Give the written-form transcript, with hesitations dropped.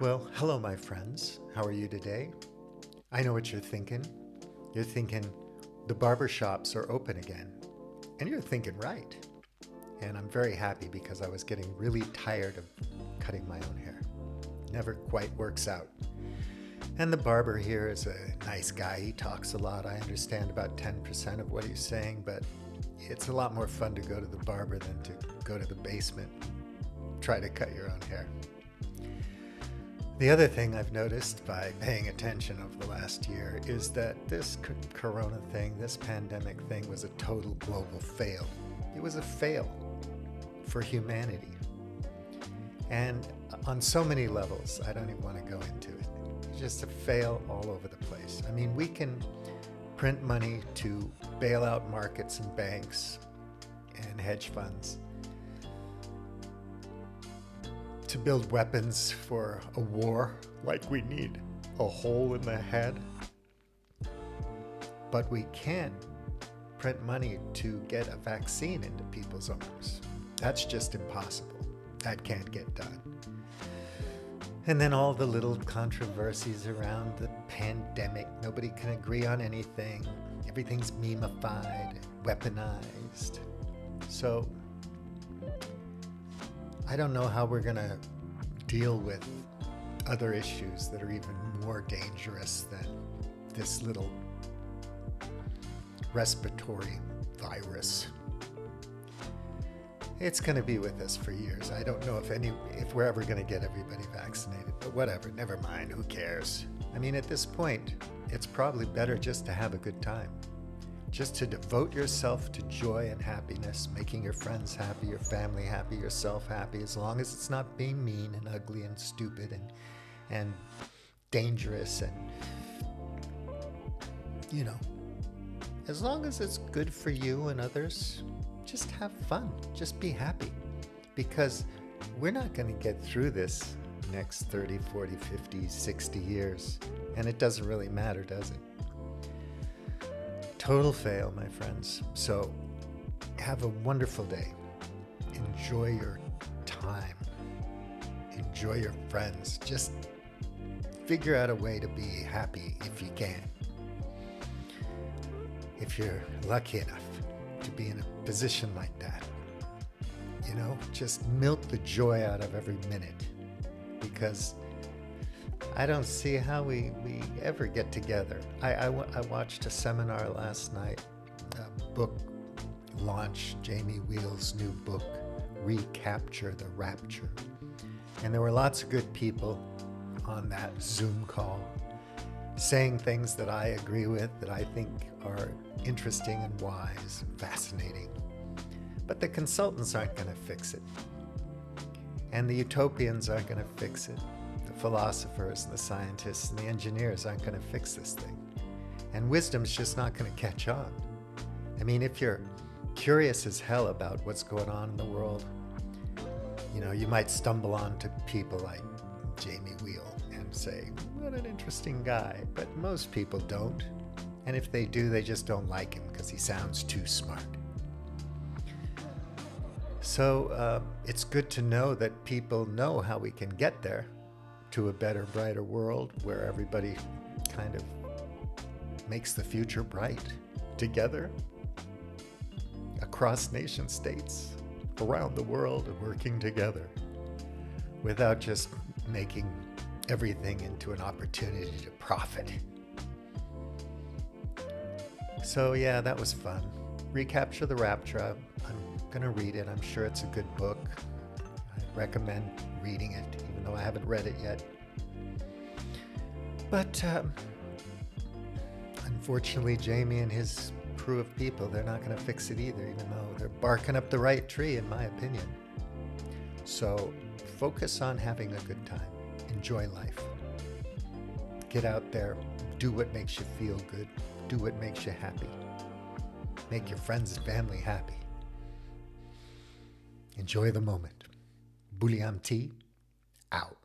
Well, hello, my friends. How are you today? I know what you're thinking. You're thinking the barber shops are open again. And you're thinking right. And I'm very happy because I was getting really tired of cutting my own hair. Never quite works out. And the barber here is a nice guy. He talks a lot. I understand about 10% of what he's saying, but it's a lot more fun to go to the barber than to go to the basement, try to cut your own hair. The other thing I've noticed by paying attention over the last year is that this corona thing, this pandemic thing, was a total global fail. It was a fail for humanity. And on so many levels, I don't even want to go into it. It's just a fail all over the place. I mean, we can print money to bail out markets and banks and hedge funds, to build weapons for a war like we need a hole in the head. But we can't print money to get a vaccine into people's arms. That's just impossible. That can't get done. And then all the little controversies around the pandemic. Nobody can agree on anything. Everything's memified, weaponized. So I don't know how we're going to deal with other issues that are even more dangerous than this little respiratory virus. It's going to be with us for years. I don't know if we're ever going to get everybody vaccinated, but whatever, never mind, who cares? I mean, at this point, it's probably better just to have a good time. Just to devote yourself to joy and happiness, making your friends happy, your family happy, yourself happy, as long as it's not being mean and ugly and stupid and dangerous and, as long as it's good for you and others, just have fun. Just be happy. Because we're not going to get through this next 30, 40, 50, 60 years. And it doesn't really matter, does it? Total fail, my friends. So have a wonderful day. Enjoy your time. Enjoy your friends. Just figure out a way to be happy if you can. If you're lucky enough to be in a position like that, just milk the joy out of every minute, because I don't see how we ever get together. I watched a seminar last night, a book launch, Jamie Wheal's new book, Recapture, the Rapture. And there were lots of good people on that Zoom call saying things that I agree with, that I think are interesting and wise, fascinating. But the consultants aren't going to fix it. And the utopians aren't going to fix it. The philosophers and the scientists and the engineers aren't going to fix this thing. And wisdom's just not going to catch on. I mean, if you're curious as hell about what's going on in the world, you might stumble onto people like Jamie Wheal and say, what an interesting guy. But most people don't. And if they do, they just don't like him because he sounds too smart. So it's good to know that people know how we can get there, to a better, brighter world where everybody kind of makes the future bright together, across nation states, around the world, working together, without just making everything into an opportunity to profit. So yeah, that was fun. Recapture the Rapture. I'm going to read it. I'm sure it's a good book. I recommend reading it, even though I haven't read it yet. But unfortunately, Jamie and his crew of people, they're not going to fix it either, even though they're barking up the right tree, in my opinion. So focus on having a good time. Enjoy life. Get out there. Do what makes you feel good. Do what makes you happy. Make your friends and family happy. Enjoy the moment. Bulliam T, out.